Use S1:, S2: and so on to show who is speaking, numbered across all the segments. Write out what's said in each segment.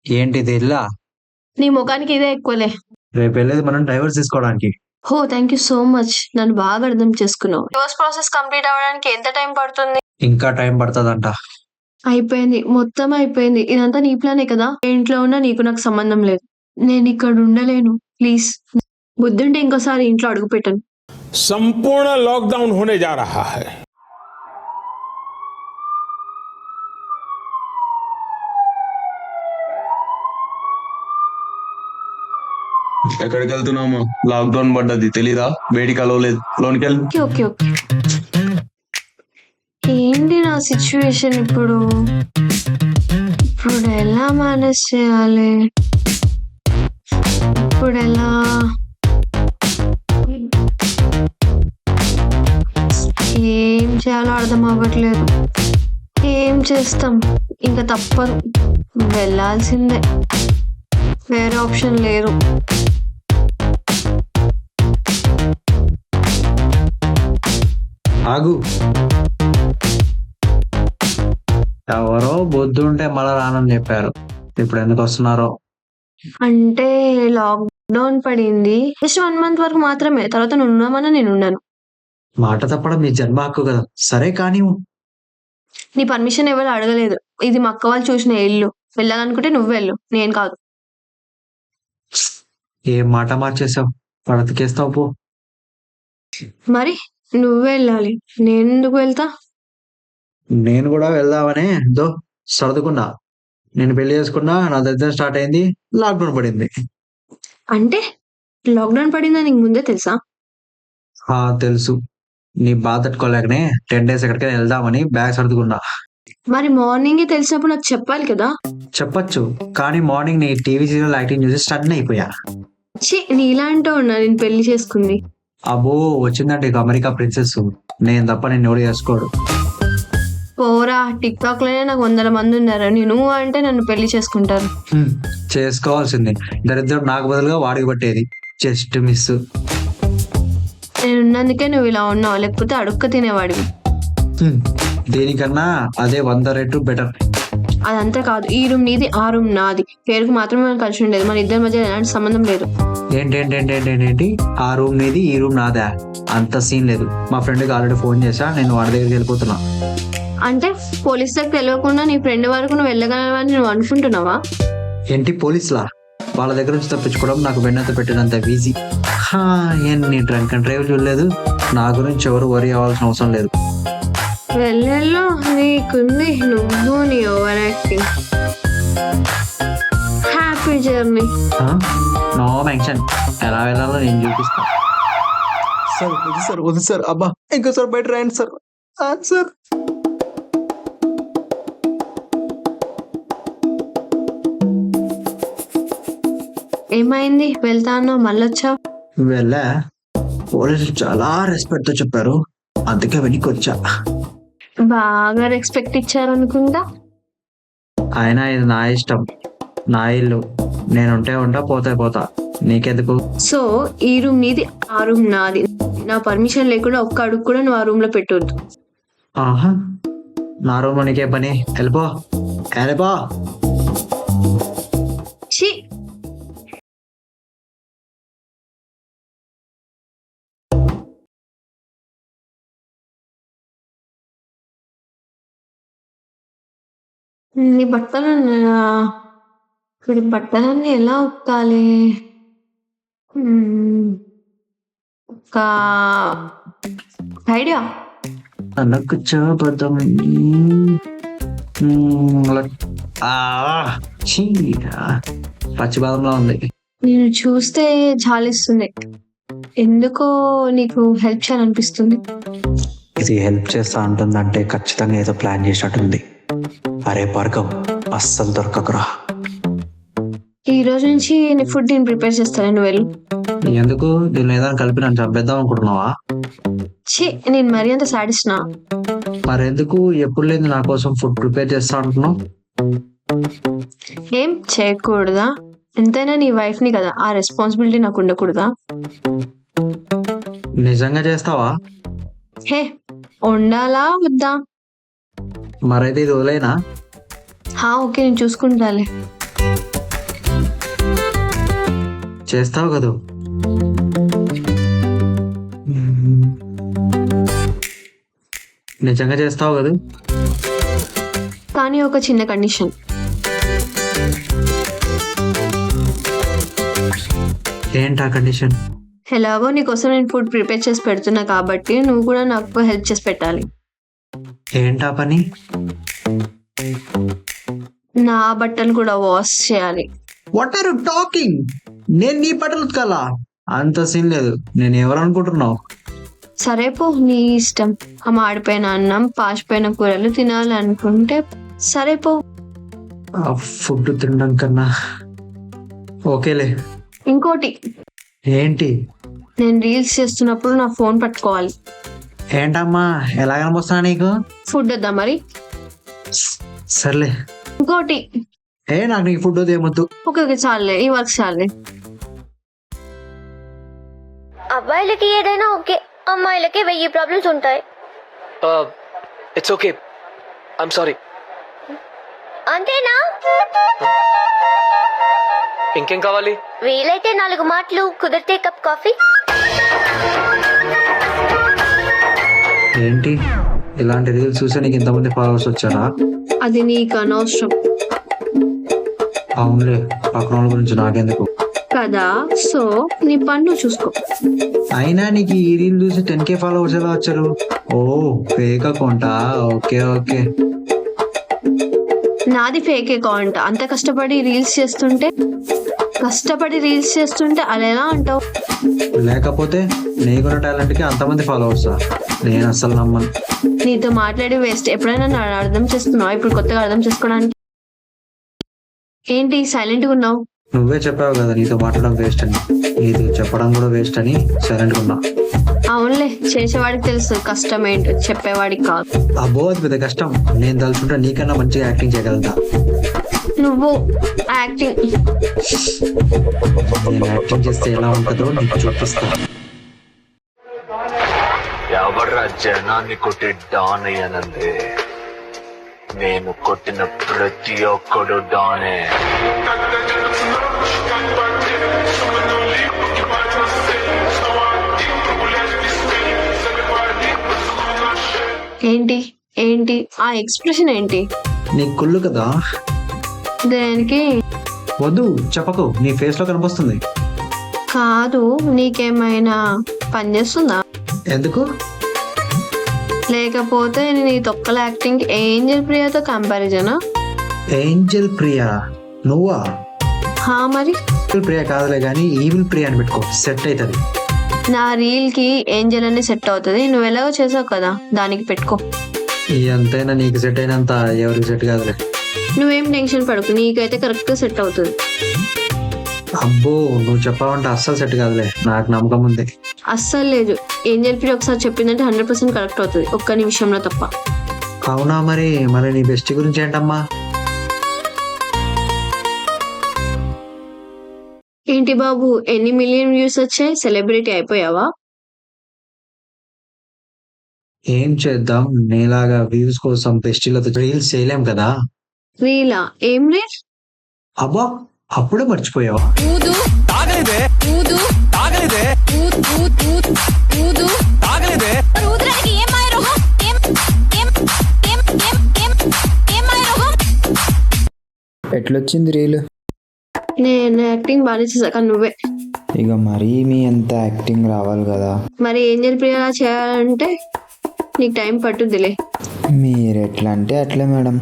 S1: ఏంటిది ఇల్లా?
S2: నీ ముఖానికి ఇదే ఎక్కువలే.
S1: రేపు వెళ్ళేది మనం డైవర్స్ తీసుకోవడానికి.
S2: హో థ్యాంక్ యూ సో మచ్. నన్ను బాగా అర్థం చేసుకున్నావు. డివోర్స్ ప్రాసెస్ కంప్లీట్ అవ్వడానికి ఎంత టైం పడుతుంది?
S1: ఇంకా టైం పడుతుందంట.
S2: అయిపోయింది, మొత్తం అయిపోయింది. ఇదంతా నీ ప్లానే కదా. ఇంట్లో ఉన్నా నీకు నాకు సంబంధం లేదు. నేను ఇక్కడ ఉండలేను. ప్లీజ్, బుద్ధుంటే ఇంకోసారి ఇంట్లో అడుగు పెట్టను.
S3: संपूर्ण लॉकडाउन होने जा रहा है।
S4: ఎక్కడికి వెళ్తున్నాము? లాక్డౌన్ పడ్డది తెలీదా? వేడి కలవలేదు, లోనికి వెళ్ళు.
S2: Okay okay okay. ఏంటి నా సిచ్యువేషన్ ఇప్పుడు? ఇప్పుడు ఎలా మేనేజ్ చేయాలి? ఇప్పుడు ఎలా? ఏం చేయాలో అర్థం అవ్వట్లేదు. ఏం చేస్తాం, ఇంకా తప్పదు, వెళ్ళాల్సిందే, వేరే ఆప్షన్ లేదు.
S1: ఆగు. ఎవరో బొద్దు ఉంటే మళ్ళా రానని చెప్పారు. ఇప్పుడు ఎందుకు వస్తున్నారో?
S2: అంటే లాక్డౌన్ పడింది జస్ట్ 1 month వరకు మాత్రమే. తర్వాత నువ్వు ఉన్నామన్నా నేను ఉన్నాను.
S1: మాట తప్పడం నీ జన్మ హక్కు కదా. సరే కానీ
S2: నీ పర్మిషన్ ఎవరు అడగలేదు. ఇది మా అక్క వాళ్ళు చూసిన ఇల్లు. వెళ్ళాలనుకుంటే నువ్వు వెళ్ళు, నేను కాదు.
S1: ఏం మాట మార్చేసావు? బ్రతికేస్తావు పో.
S2: మరి నువ్వు వెళ్ళాలి, నేను ఎందుకు వెళ్తా?
S1: నేను కూడా వెళ్దామనే సర్దుకున్నా. నేను పెళ్లి చేసుకున్నా, నా దరిద్రం స్టార్ట్ అయింది, లాక్డౌన్ పడింది.
S2: అంటే లాక్డౌన్ పడిందని నీకు ముందే తెలుసా?
S1: తెలుసు. నీ బాధ తట్టుకోలేకనే 10 days ఎక్కడికైనా వెళ్దామని బ్యాగ్ సర్దుకున్నా.
S2: మరి మార్నింగే తెలిసినప్పుడు నాకు చెప్పాలి కదా.
S1: చెప్పచ్చు, కానీ మార్నింగ్ నీ టీవీ సీరియల్ యాక్టింగ్ చూసి స్టన్ అయిపోయా.
S2: నీలాంటో ఉన్నా నేను పెళ్లి చేసుకుంది.
S1: అబ్బో, వచ్చిందంటే ఇక అమెరికా ప్రిన్సెస్. నేను తప్ప నేను ఎవడు చేసుకోడు.
S2: పోరా, టిక్ టాక్ లోనే నాకు 100 మంది ఉన్నారు. నువ్వు అంటే నన్ను పెళ్లి చేసుకుంటారు.
S1: చేసుకోవాల్సింది. దరిద్రం నాకు బదులుగా వాడికి పట్టేది. Just miss.
S2: నేనున్నందుకే నువ్వు ఇలా ఉన్నావు, లేకపోతే అడుక్క తినేవాడివి.
S1: దేనికన్నా అదే 100 రెట్లు బెటర్.
S2: అదంతా కాదు, ఈ రూమ్ నీది, ఆ రూమ్ నాది. పేరుకు మాత్రమే మనం కలిసి ఉండేది, మన ఇద్దరి మధ్య ఎలాంటి సంబంధం లేదు.
S1: ఏంటి ఆ రూమ్ నీది, ఈ రూమ్ నాదా? అంత సీన్ లేదు. మా ఫ్రెండ్కి ఆల్రెడీ ఫోన్ చేశా, నేను వాడి దగ్గరికి వెళ్ళిపోతున్నా.
S2: అంటే పోలీస్ దగ్గర తెలియకుండా నీ ఫ్రెండ్ వరకు నువ్వు వెళ్ళగలవని నువ్వు అనుకుంటున్నావా?
S1: ఏంటి పోలీసులా? వాళ్ళ దగ్గర నుంచి తప్పించుకోవడం నాకు వెన్నంత పెట్టినంత ఈజీ. ఎన్ని డ్రంక్ అండ్ డ్రైవ్ చూడలేదు. నా గురించి ఎవరు వరి అవ్వాల్సిన అవసరం లేదు.
S2: వెళ్ళెల్లో నీకుంది, నువ్వు నీ over acting. Happy journey.
S1: No mention. ఎలా వెళ్ళాలో నేను చూపిస్తా.
S4: సార్ వద్దు సార్, అబ్బా ఇంకోసారి బయట రాయండి సార్. సార్
S2: ఏమైంది? వెళ్తాను మళ్ళొచ్చావు?
S1: వెళ్ళా. పోలీసులు చాలా రెస్పెక్ట్ తో చెప్పారు, అందుకే వెనక్కి వచ్చా.
S2: బాగా రెస్పెక్ట్ ఇచ్చారు అనుకుంటా.
S1: అయినా ఇది నా ఇష్టం, నా ఇల్లు. నేనుంటే ఉంటా, పోతా. నీకెందుకు?
S2: సో ఈ రూమ్ నీది, ఆ రూమ్ నాది. నా పర్మిషన్ లేకుండా ఒక్క అడుగు కూడా నువ్వు ఆ రూమ్ లో పెట్టొద్దు.
S1: ఆహా, నా రూమ్ లో నీకే పని? వెళ్ళిపో.
S2: ఛీ, నీ బట్టలు ఇప్పుడు బట్టలన్నీ ఎలా ఉతకాలి? ఒక ఐడియా.
S1: నాకు చూపదం. పచ్చి బాదంలా ఉంది.
S2: నేను చూస్తే జాలిస్తుంది. ఎందుకో నీకు హెల్ప్ చేయాలనిపిస్తుంది.
S1: ఇది హెల్ప్ చేస్తా అంటుందంటే ఖచ్చితంగా ఏదో ప్లాన్ చేసినట్టుంది. అరే భార్గవ్, అస్సలు దొరకకురా.
S2: ఈ రోజు నుంచి నీ ఫుడ్ నేను ప్రిపేర్ చేస్తాను, నువ్వు వెళ్ళు.
S1: ఎందుకు? దీన్ని ఏదైనా కలిపి నన్ను చంపేద్దాం అనుకుంటున్నావా?
S2: నేను మరీ అంత సాడిస్నా?
S1: మరెందుకు ఎప్పుడు లేదు నా కోసం ఫుడ్ ప్రిపేర్ చేస్తా అంటున్నావు?
S2: ఏం చేయకూడదా? ఎంతైనా నీ వైఫ్ ని కదా, ఆ రెస్పాన్సిబిలిటీ నాకు ఉండకూడదా?
S1: నిజంగా చేస్తావా?
S2: హే, ఉండాలా వద్దా?
S1: మరైతే ఇది వదిలేనా?
S2: ఓకే, నేను చూసుకుంటాలే.
S1: చేస్తావు కదా? నిజంగా చేస్తావు కదా?
S2: కానీ ఒక చిన్న కండిషన్.
S1: ఏంటా కండిషన్?
S2: ఎలాగో నీకోసం నేను ఫుడ్ ప్రిపేర్ చేసి పెడుతున్నా కాబట్టి నువ్వు కూడా నాకు హెల్ప్ చేసి పెట్టాలి.
S1: ఏంటా పని?
S2: నా బట్టలు కూడా వాష్ చేయాలి.
S1: What are you talking? నేను నీ బట్టలు ఉతకాలా? అంత సీన్ లేదు. నేను ఎవరనుకుంటున్నావు?
S2: సరే పో, నీ ఇష్టం. ఆ మాడిపోయిన అన్నం, పాచిపోయిన కూరలు తినాలనుకుంటే సరే పో.
S1: ఆ ఫుడ్ తినడం కన్నా ఓకేలే.
S2: ఇంకోటి,
S1: ఏంటి?
S2: నేను రీల్స్ చేస్తున్నప్పుడు నా ఫోన్ పట్టుకోవాలి.
S1: ఏంటమ్మా ఎలా కనిపిస్తున్నా నీకు?
S2: ఫుడ్ వద్దా మరి?
S1: సర్లే.
S2: ఇంకోటి,
S1: నాకు నీకు ఫుడ్ వద్దు, ఏమొద్దు.
S2: ఓకే చాలే, ఈ వర్క్ చాలే.
S5: అబ్బాయిలకి ఏదైనా ఓకే, అమ్మాయిలకి 1000 ప్రాబ్లమ్స్ ఉంటాయి.
S6: It's okay, I'm sorry.
S5: అంతేనా?
S6: ఇంకేం కావాలి?
S5: వీలైతే 4 మాటలు, కుదిరితే కప్ కాఫీ.
S1: ఏంటి ఇలాంటి రీల్స్ చూసే నీకు ఇంతమంది ఫాలోవర్స్ వచ్చారా?
S2: అది నీకు అనవసరం
S1: అవునులే, పక్కన వాళ్ళ గురించి నాకెందుకు
S2: కదా. సో నీ పని నువ్వు చూసుకో.
S1: అయినా నీకు ఈ రీల్ చూసి 10K ఫాలోవర్స్ ఎలా వచ్చారు? ఓ ఫేక్ అకౌంటా? Okay okay.
S2: నాది ఫేక్ అకౌంట్. అంత కష్టపడి రీల్స్ చేస్తుంటే అలా ఎలా అంటావు?
S1: లేకపోతే నీకున్న టాలెంట్ కి అంతమంది ఫాలోవర్సా? నేను అస్సలు నమ్మను.
S2: నీతో మాట్లాడి వేస్ట్. ఎప్పుడైనా నన్ను అర్థం చేసుకున్నావు? ఇప్పుడు కొత్తగా అర్థం చేసుకోవడానికి ఏంటి సైలెంట్ గా ఉన్నావు?
S1: నువ్వే చెప్పావు కదా నీతో మాట్లాడడం వేస్ట్ అని. నీతో చెప్పడం కూడా వేస్ట్ అని సైలెంట్ ఉన్నా.
S2: అవునులే, చేసేవాడికి తెలుసు కష్టం ఏంటో, చెప్పేవాడికి కాదు.
S1: అబ్బో అది పెద్ద కష్టం. నేను తలుచుకుంటే నీకన్నా మంచిగా యాక్టింగ్ చేయగలుగుతా.
S2: నువ్వు యాక్టింగ్
S1: నేను యాక్టింగ్ చేస్తే ఎలా ఉంటుందో నీకు చూపిస్తా.
S7: ఎవడ్రా జనాన్ని కొట్టి డాన్ అయ్యానంది? నేను కొట్టిన ప్రతి ఒక్కడు డానే.
S2: ఏంటి ఏంటి ఆ ఎక్స్ప్రెషన్ ఏంటి?
S1: నీకు కుళ్ళు కదా?
S2: దేనికి?
S1: వద్దు చెప్పకు, నీ ఫేస్ లో కనిపిస్తుంది.
S2: కాదు, నీకేమైనా పని చేస్తుందా?
S1: ఎందుకు?
S2: లేకపోతే నీ తొక్కల యాక్టింగ్ ఏంజల్ ప్రియాతో కంపారిజనా?
S1: ఏంజల్ ప్రియా నువ్వా?
S2: మరి
S1: ఏంజల్ ప్రియా కాదులే కానీ ఈవిల్ ప్రియా అని పెట్టుకో, సెట్ అవుతుంది.
S2: నా రీల్ కి ఏంజల్ అని సెట్ అవుతుంది. నువ్వు ఎలాగో చేసావు కదా, దానికి పెట్టుకో.
S1: ఎంతైనా నీకు సెట్ అయినంత ఎవరికి సెట్ కాదులే.
S2: నువ్వేం టెన్షన్ పడకు, నీకైతే కరెక్ట్ గా సెట్ అవుతుంది.
S1: అబ్బో నువ్వు చెప్పావంటే అస్సలు సెట్ కాదులే, నాకు నమ్మకం ఉంది.
S2: అస్సలు లేదు. ఏంజల్ ప్రియ ఒకసారి చెప్పిందంటే 100% కరెక్ట్ అవుతుంది, ఒక్క నిమిషంలో తప్ప.
S1: అవునా? మరి నీ బెస్ట్ గురించి ఏంటమ్మా?
S2: ఏంటి బాబు, ఎన్ని మిలియన్ వ్యూస్ వచ్చాయి? సెలబ్రిటీ అయిపోయావా?
S1: ఏం చేద్దాం, నీలాగా వ్యూస్ కోసం బెస్టీలతో రీల్స్ చేయలేం కదా.
S2: రీలా? ఏం రీల్?
S1: అబ్బా అప్పుడే మర్చిపోయావా?
S8: ఎట్లొచ్చింది రీలు?
S2: నేను యాక్టింగ్ బాగా చేసాక నువ్వే.
S8: ఇక మరీ మీ అంత యాక్టింగ్ రావాలి కదా.
S2: మరి ఏంజల్ ప్రియ చేయాలంటే నీకు టైం పట్టుద్దిలే.
S8: మీరు ఎట్లా అంటే అట్లే మేడం.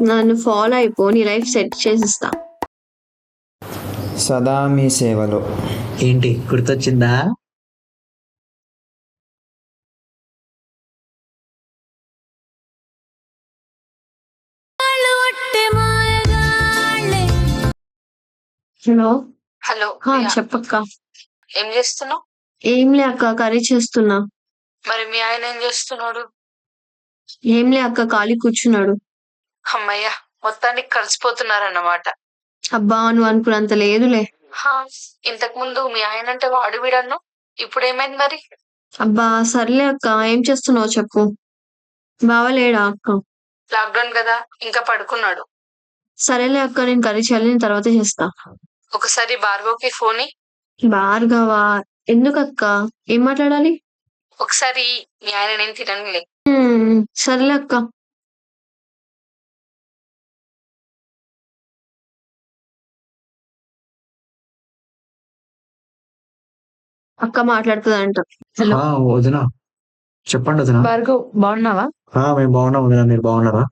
S2: నన్ను ఫాలో అయిపో, నీ లైఫ్ సెట్ చేసిస్తా.
S8: సదా మీ సేవలో.
S1: ఏంటి గుర్తొచ్చిందా?
S2: హలో. చెప్పక్క.
S9: ఏం చేస్తున్నావు?
S2: ఏం లే అక్క, కర్రీ చేస్తున్నా.
S9: మరి మీ ఆయన ఏం చేస్తున్నాడు?
S2: ఏం లే అక్క, ఖాళీ కూర్చున్నాడు.
S9: అమ్మయ్య, మొత్తానికి కలిసిపోతున్నారన్నమాట.
S2: అబ్బా నువ్వు అనుకున్నంత లేదులే.
S9: ఇంతకు ముందు మీ ఆయన అంటే వాడు వీడన్ను, ఇప్పుడు ఏమైంది మరి?
S2: అబ్బా సర్లే అక్క, ఏం చేస్తున్నావు చెప్పు. బావలేడా అక్క?
S9: లాక్డౌన్ కదా, ఇంకా పడుకున్నాడు.
S2: సరేలే అక్క, నేను కర్రీ చేయాలి, నేను తర్వాత చేస్తా.
S9: ఒకసారి భార్గవ్కి ఫోన్ ఇయ్యి.
S2: భార్గవా? ఎందుకక్క? ఏం మాట్లాడాలి?
S9: ఒకసారి మీ ఆయన నేను తిననులే.
S2: సర్లే అక్క. అక్క మాట్లాడుతుందంట. హలో
S1: వదినా, చెప్పండి వదినా.
S9: భార్గవ్, బాగున్నావా?
S1: మేము బాగున్నాం వదినా, మీరు బాగున్నారా?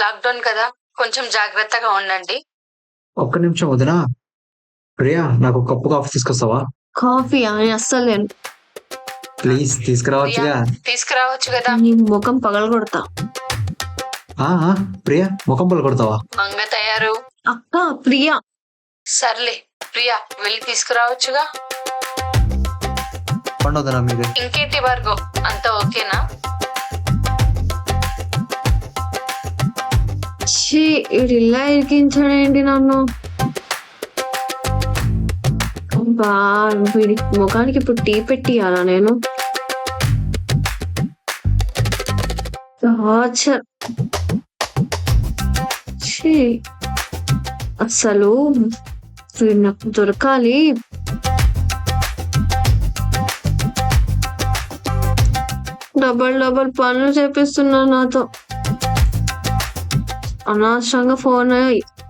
S9: లాక్డౌన్ కదా, కొంచెం జాగ్రత్తగా ఉండండి.
S1: ఒక్క నిమిషం వదినా. ప్రియా, నాకు ఒక కప్పు కాఫీ తీసుకొస్తావా?
S2: కాఫీయా? నేను అస్సలు లేను.
S1: ప్లీజ్ తీసుకురావచ్చుగా.
S9: తీసుకురావచ్చు కదా.
S2: నీ ముఖం పగల కొడతా.
S1: ప్రియా, ముఖం పళ్ళు కొడతావా?
S9: మంగ తయారు.
S2: అక్క ప్రియా.
S9: సర్లే ప్రియా, వెళ్ళి తీసుకురావచ్చుగా.
S1: చెప్పండి వదినా మీరే.
S9: ఇంకేంటి భార్గవ్, అంతా ఓకేనా?
S2: ఛీ, వీడు ఇలా ఇరికించాడేంటి నన్ను. బా, వీడి ముఖానికి ఇప్పుడు టీ పెట్టియాలా నేను? టార్చర్. ఛీ, అసలు వీడు నాకు దొరకాలి. డబల్ పనులు చేపిస్తున్నా నాతో. అనవసరంగా ఫోన్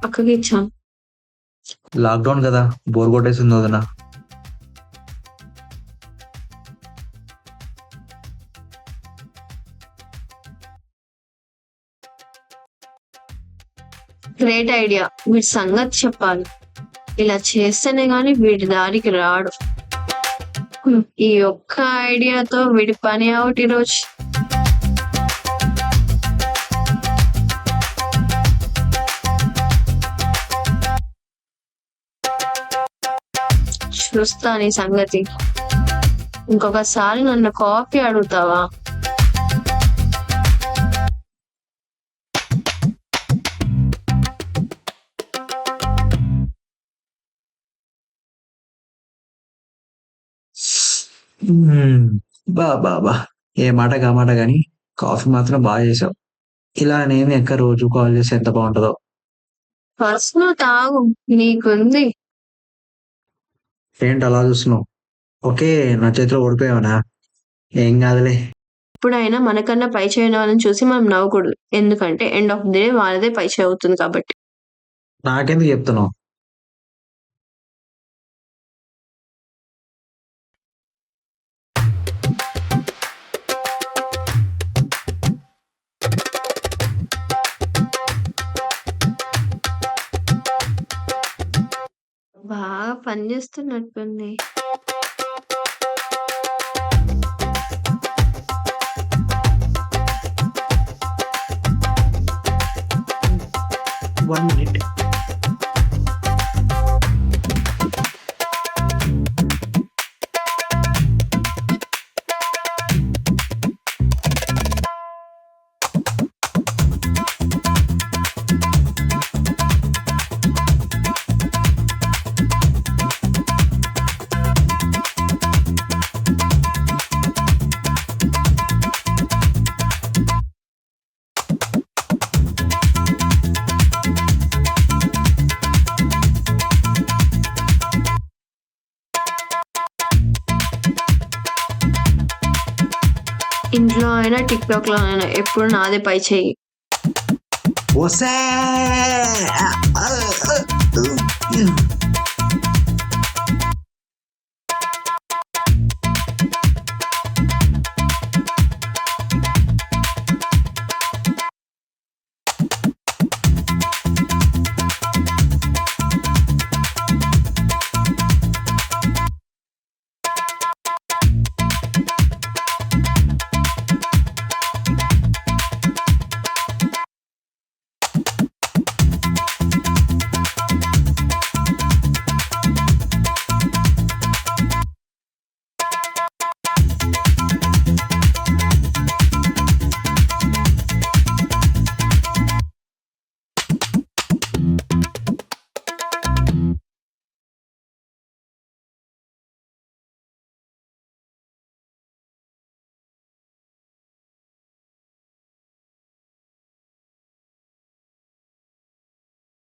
S2: అక్కకి ఇచ్చాను.
S1: లాక్డౌన్ కదా, బోర్ కొట్టేసింది వదినా.
S2: గ్రేట్ ఐడియా, వీడి సంగతి చెప్పాలి. ఇలా చేస్తేనే గాని వీడి దారికి రాడు. ఈ ఒక్క ఐడియాతో వీడి పని అవుట్ ఈరోజు. చూస్తా నీ సంగతి. ఇంకొకసారి నన్ను కాఫీ అడుగుతావా?
S1: బా ఏ మాట కా మాట గాని కాఫీ మాత్రం బాగా చేసావు. ఇలా నేను ఎక్క రోజు కాల్ చేసి ఎంత బాగుంటుందో.
S2: ఫస్ట్ నువ్వు తాగు, నీకుంది.
S1: ఏంటి అలా చూస్తున్నావు? ఓకే, నా చేతిలో ఓడిపోయావనా? ఏం కాదులే.
S2: ఎప్పుడైనా మనకన్నా పై చేయని వాళ్ళని చూసి మనం నవ్వకూడదు. ఎందుకంటే ఎండ్ ఆఫ్ ది డే వాళ్ళదే పై చేయి అవుతుంది కాబట్టి.
S1: నాకెందుకు చెప్తున్నావు?
S2: బాగా పని చేస్తున్నట్టుంది.
S1: One minute.
S2: ఇంట్లో అయినా టిక్ టాక్ లో అయినా ఎప్పుడు నాదే పై చెయ్యి.
S1: What's that?